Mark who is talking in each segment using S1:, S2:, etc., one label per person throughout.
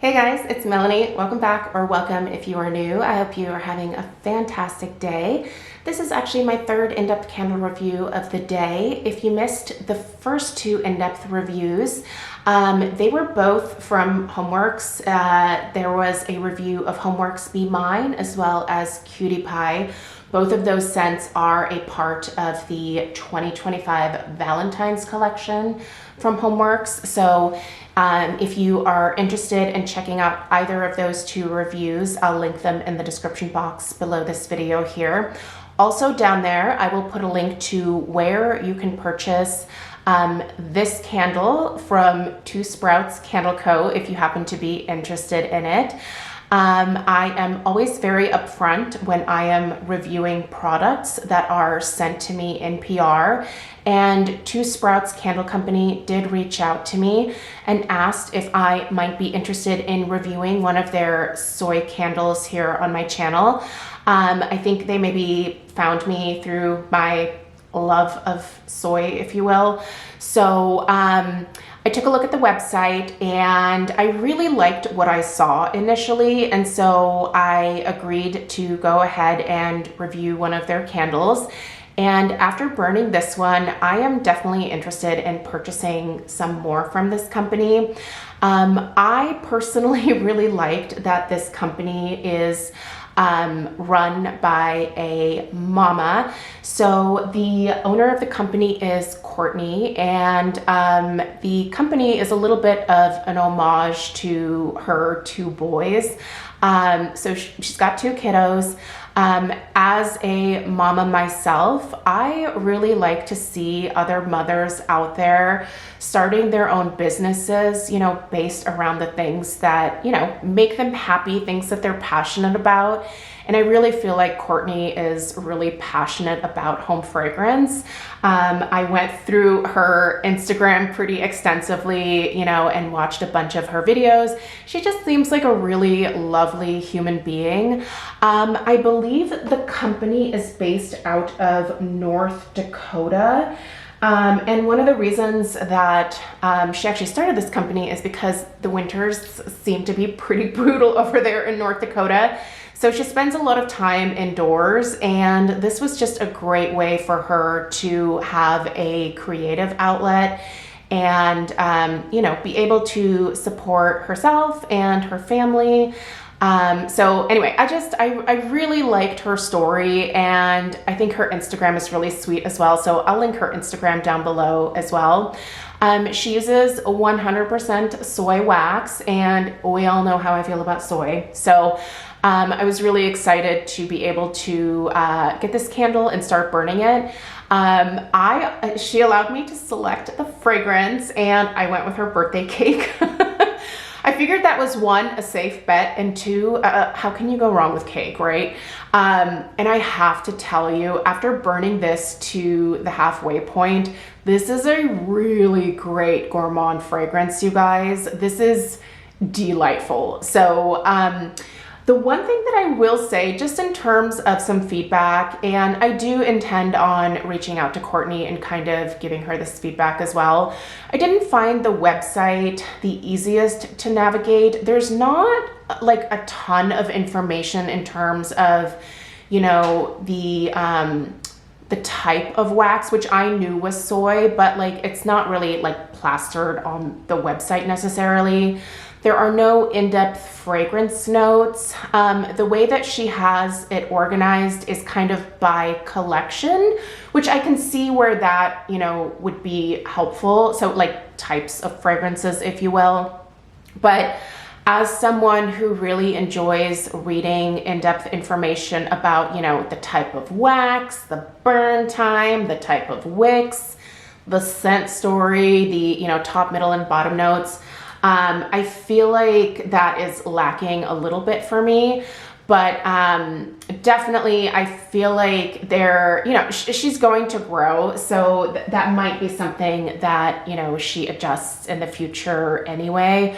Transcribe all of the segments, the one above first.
S1: Hey guys, it's Melanie. Welcome back, or welcome if you are new. I hope you are having a fantastic day. This is actually my third in-depth candle review of the day. If you missed the first two in-depth reviews, they were both from Homeworks. There was a review of Homeworks Be Mine as well as Cutie Pie. Both of those scents are a part of the 2025 Valentine's collection from Homeworks. So if you are interested in checking out either of those two reviews, I'll link them in the description box below this video here. Also down there, I will put a link to where you can purchase this candle from Two Sprouts Candle Co. if you happen to be interested in it. I am always very upfront when I am reviewing products that are sent to me in PR, and Two Sprouts Candle Company did reach out to me and asked if I might be interested in reviewing one of their soy candles here on my channel. I think they maybe found me through my love of soy, if you will. So I took a look at the website and I really liked what I saw initially, and so I agreed to go ahead and review one of their candles. And after burning this one, I am definitely interested in purchasing some more from this company. I personally really liked that this company is run by a mama. So the owner of the company is Courtney, and the company is a little bit of an homage to her two boys. So she's got two kiddos. As a mama myself, I really like to see other mothers out there starting their own businesses, you know, based around the things that, you know, make them happy, things that they're passionate about. And I really feel like Courtney is really passionate about home fragrance. I went through her Instagram pretty extensively, you know, and watched a bunch of her videos. She just seems like a really lovely human being. I believe the company is based out of North Dakota. And one of the reasons that she actually started this company is because the winters seem to be pretty brutal over there in North Dakota. So she spends a lot of time indoors, and this was just a great way for her to have a creative outlet and, you know, be able to support herself and her family. So anyway, I really liked her story, and I think her Instagram is really sweet as well. So I'll link her Instagram down below as well. She uses 100% soy wax, and we all know how I feel about soy. So I was really excited to be able to get this candle and start burning it. She allowed me to select the fragrance, and I went with her birthday cake. I figured that was one, a safe bet, and two, how can you go wrong with cake, right? And I have to tell you, after burning this to the halfway point, this is a really great gourmand fragrance, you guys. This is delightful. So the one thing that I will say, just in terms of some feedback, and I do intend on reaching out to Courtney and kind of giving her this feedback as well, I didn't find the website the easiest to navigate. There's not like a ton of information in terms of, you know, the type of wax, which I knew was soy, but like it's not really like plastered on the website necessarily. There are no in-depth fragrance notes. The way that she has it organized is kind of by collection, which I can see where that, you know, would be helpful. So like types of fragrances, if you will. But as someone who really enjoys reading in-depth information about, you know, the type of wax, the burn time, the type of wicks, the scent story, the, you know, top, middle, and bottom notes, I feel like that is lacking a little bit for me, but definitely I feel like you know, she's going to grow, so that might be something that, you know, she adjusts in the future anyway.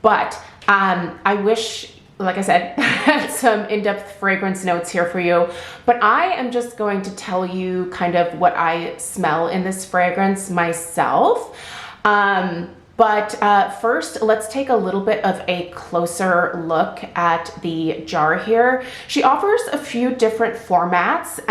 S1: But I wish, like I said, I had some in-depth fragrance notes here for you, but I am just going to tell you kind of what I smell in this fragrance myself. But first, let's take a little bit of a closer look at the jar here. She offers a few different formats.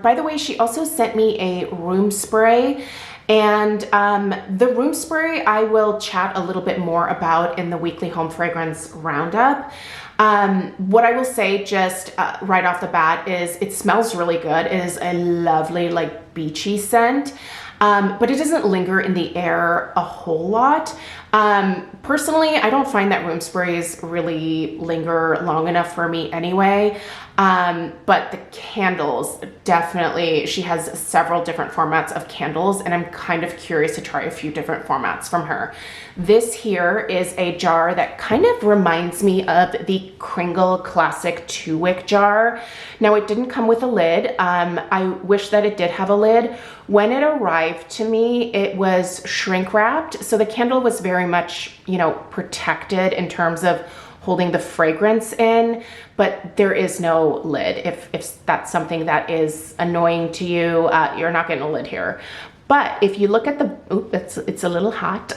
S1: By the way, she also sent me a room spray. And the room spray I will chat a little bit more about in the weekly home fragrance roundup. What I will say just right off the bat is it smells really good. It is a lovely, like, beachy scent. But it doesn't linger in the air a whole lot. Personally, I don't find that room sprays really linger long enough for me anyway. But the candles, definitely, she has several different formats of candles, and I'm kind of curious to try a few different formats from her. This here is a jar that kind of reminds me of the Kringle Classic 2-wick jar. Now, it didn't come with a lid. I wish that it did have a lid. When it arrived to me, it was shrink wrapped, so the candle was very much, protected in terms of holding the fragrance in, but there is no lid. If that's something that is annoying to you, you're not getting a lid here. But if you look at the, it's a little hot.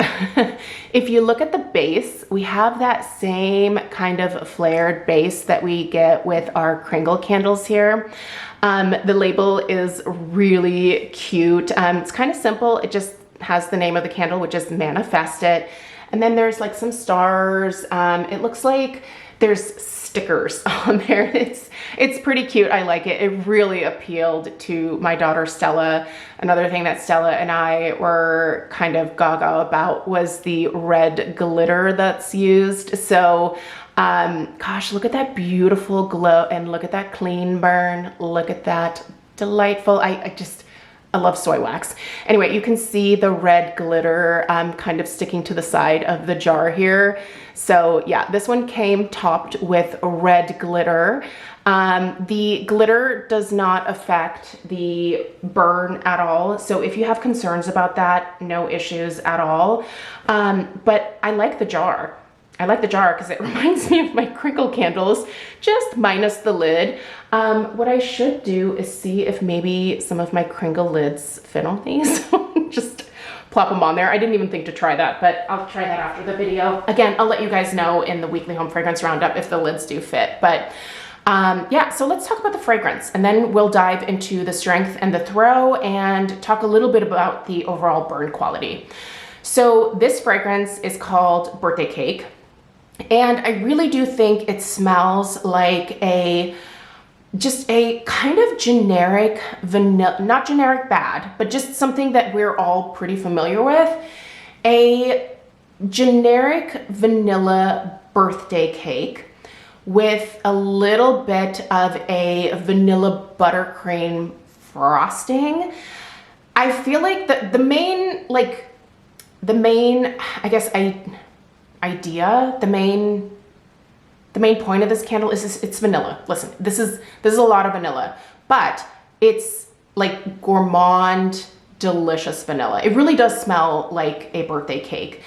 S1: If you look at the base, we have that same kind of flared base that we get with our Kringle candles here. The label is really cute. It's kind of simple. It just has the name of the candle, which is Manifest It. And then there's like some stars. It looks like there's stickers on there. It's pretty cute. I like it. It really appealed to my daughter Stella. Another thing that Stella and I were kind of gaga about was the red glitter that's used. So gosh, look at that beautiful glow and look at that clean burn. Look at that delightful. I love soy wax. Anyway, you can see the red glitter kind of sticking to the side of the jar here. So yeah, this one came topped with red glitter. The glitter does not affect the burn at all. So if you have concerns about that, no issues at all. But I like the jar. I like the jar because it reminds me of my Kringle candles, just minus the lid. What I should do is see if maybe some of my Kringle lids fit on these. Just plop them on there. I didn't even think to try that, but I'll try that after the video. Again, I'll let you guys know in the weekly home fragrance roundup if the lids do fit. But yeah, so let's talk about the fragrance, and then we'll dive into the strength and the throw and talk a little bit about the overall burn quality. So this fragrance is called Birthday Cake. And I really do think it smells like just a kind of generic vanilla, not generic bad, but just something that we're all pretty familiar with. A generic vanilla birthday cake with a little bit of a vanilla buttercream frosting. I feel like the main, I guess, idea, the main point of this candle is it's vanilla. Listen, this is a lot of vanilla, but it's like gourmand, delicious vanilla. It really does smell like a birthday cake.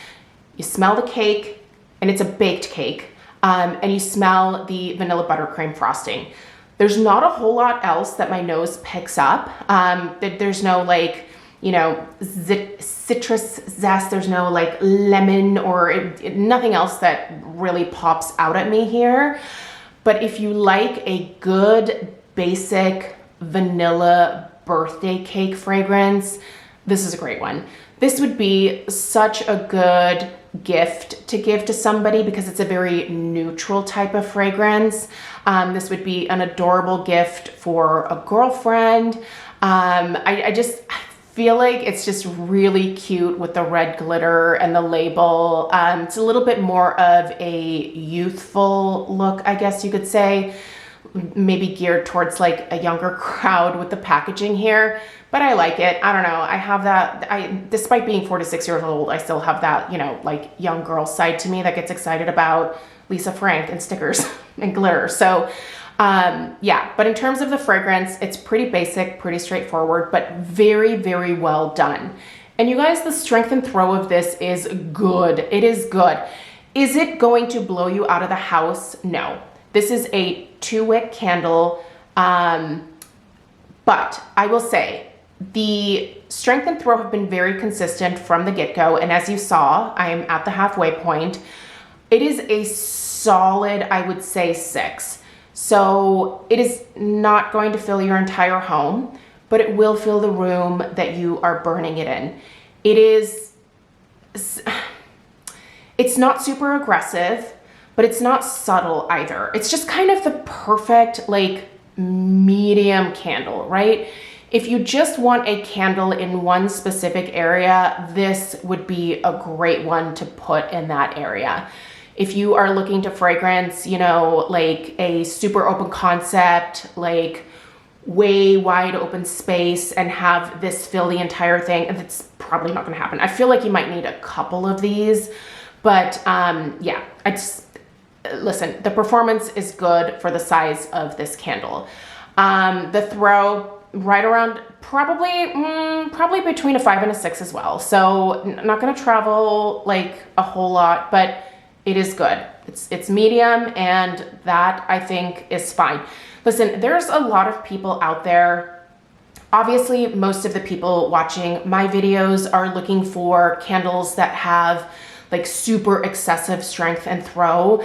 S1: You smell the cake, and it's a baked cake, and you smell the vanilla buttercream frosting. There's not a whole lot else that my nose picks up. There's no citrus zest, there's no like lemon or nothing else that really pops out at me here. But if you like a good basic vanilla birthday cake fragrance, this is a great one. This would be such a good gift to give to somebody because it's a very neutral type of fragrance. This would be an adorable gift for a girlfriend. I feel like it's just really cute with the red glitter and the label. It's a little bit more of a youthful look, I guess you could say, maybe geared towards like a younger crowd with the packaging here, but I like it. I don't know. I have that, despite being 4 to 6 years old, I still have that, like young girl side to me that gets excited about Lisa Frank and stickers and glitter. So yeah, but in terms of the fragrance, it's pretty basic, pretty straightforward, but very, very well done. And you guys, the strength and throw of this is good. It is good. Is it going to blow you out of the house? No. This is a 2-wick candle, but I will say The strength and throw have been very consistent from the get-go, and as you saw, I am at the halfway point. It is a solid, I would say, 6. So it is not going to fill your entire home, but it will fill the room that you are burning it in. It's not super aggressive, but it's not subtle either. It's just kind of the perfect, like, medium candle, right? If you just want a candle in one specific area, this would be a great one to put in that area. If you are looking to fragrance, you know, like a super open concept, like way wide open space, and have this fill the entire thing, and it's probably not gonna happen. I feel like you might need a couple of these, but yeah, listen, the performance is good for the size of this candle. The throw, right around probably between a 5 and a 6 as well. So not gonna travel like a whole lot, but it is good. It's medium, and that I think is fine. Listen, there's a lot of people out there. Obviously, most of the people watching my videos are looking for candles that have like super excessive strength and throw.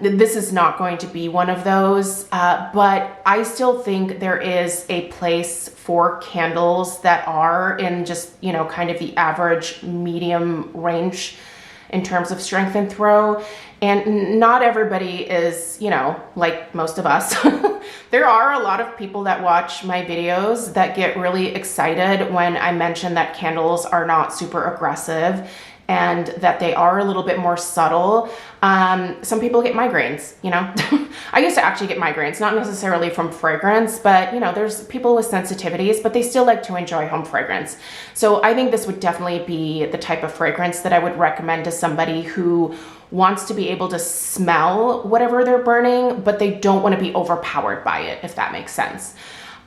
S1: This is not going to be one of those, but I still think there is a place for candles that are in just, you know, kind of the average medium range in terms of strength and throw. And not everybody is, you know, like most of us. There are a lot of people that watch my videos that get really excited when I mention that candles are not super aggressive and that they are a little bit more subtle. Some people get migraines, you know. I used to actually get migraines, not necessarily from fragrance, but you know, there's people with sensitivities, but they still like to enjoy home fragrance. So I think this would definitely be the type of fragrance that I would recommend to somebody who wants to be able to smell whatever they're burning, but they don't want to be overpowered by it, if that makes sense.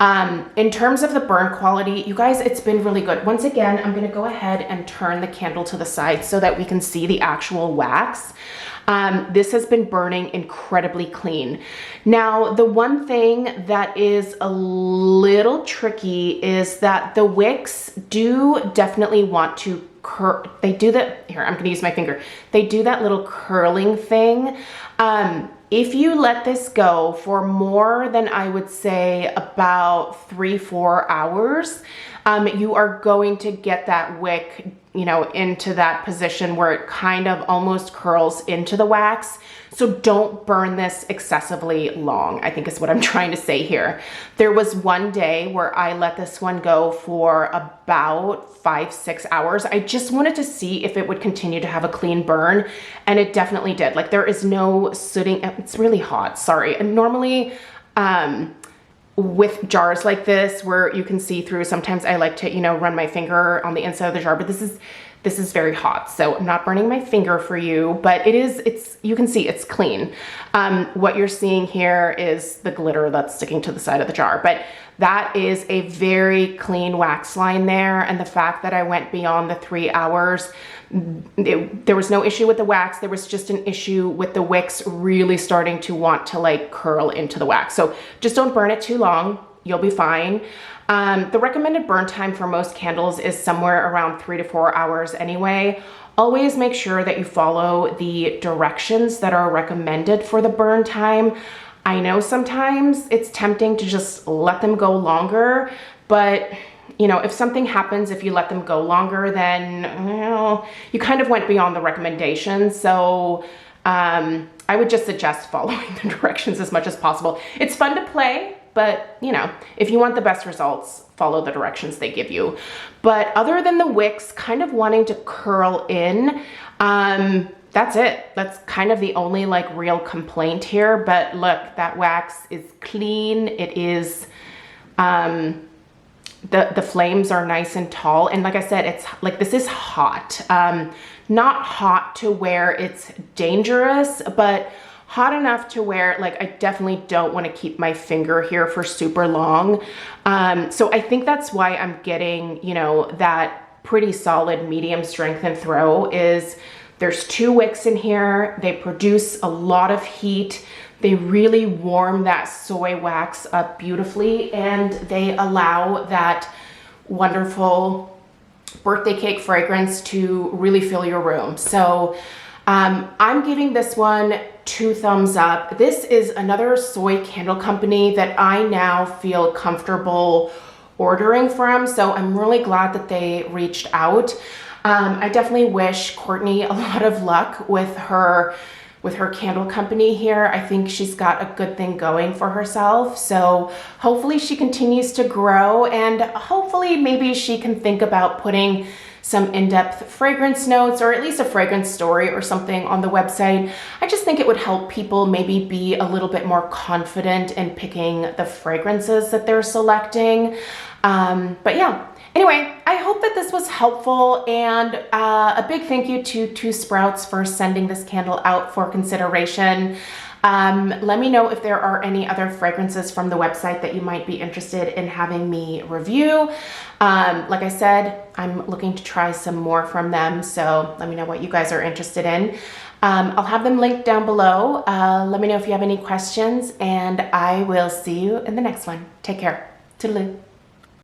S1: In terms of the burn quality, you guys, it's been really good. Once again, I'm going to go ahead and turn the candle to the side so that we can see the actual wax. This has been burning incredibly clean. Now, the one thing that is a little tricky is that the wicks do definitely want to they do that, here, I'm gonna use my finger. They do that little curling thing. If you let this go for more than, I would say, about 3-4 hours, you are going to get that wick, you know, into that position where it kind of almost curls into the wax. So don't burn this excessively long, I think is what I'm trying to say here. There was one day where I let this one go for about 5-6 hours. I just wanted to see if it would continue to have a clean burn, and it definitely did. Like, there is no sooting. It's really hot, sorry. And normally, with jars like this where you can see through, sometimes I like to, you know, run my finger on the inside of the jar, but this is very hot. So I'm not burning my finger for you, but you can see it's clean. What you're seeing here is the glitter that's sticking to the side of the jar, but that is a very clean wax line there. And the fact that I went beyond the 3 hours, there was no issue with the wax. There was just an issue with the wicks really starting to want to like curl into the wax. So just don't burn it too long. You'll be fine. The recommended burn time for most candles is somewhere around 3 to 4 hours anyway. Always make sure that you follow the directions that are recommended for the burn time. I know sometimes it's tempting to just let them go longer, but you know, if something happens, if you let them go longer, then you kind of went beyond the recommendations. So I would just suggest following the directions as much as possible. It's fun to play, but you know, if you want the best results, follow the directions they give you. But other than the wicks kind of wanting to curl in, that's it. That's kind of the only like real complaint here. But look, that wax is clean. It is, the flames are nice and tall. And like I said, it's like, this is hot. Not hot to where it's dangerous, but hot enough to where like I definitely don't want to keep my finger here for super long. So I think that's why I'm getting, you know, that pretty solid medium strength and throw is There's 2 wicks in here. They produce a lot of heat. They really warm that soy wax up beautifully, and they allow that wonderful birthday cake fragrance to really fill your room. So I'm giving this one 2 thumbs up. This is another soy candle company that I now feel comfortable ordering from, so I'm really glad that they reached out. I definitely wish Courtney a lot of luck with her candle company here. I think she's got a good thing going for herself. So hopefully she continues to grow, and hopefully maybe she can think about putting some in-depth fragrance notes, or at least a fragrance story or something on the website. I just think it would help people maybe be a little bit more confident in picking the fragrances that they're selecting. But yeah. Anyway, I hope that this was helpful, and a big thank you to Two Sprouts for sending this candle out for consideration. Let me know if there are any other fragrances from the website that you might be interested in having me review. Like I said, I'm looking to try some more from them, so let me know what you guys are interested in. I'll have them linked down below. Let me know if you have any questions, and I will see you in the next one. Take care. Toodaloo.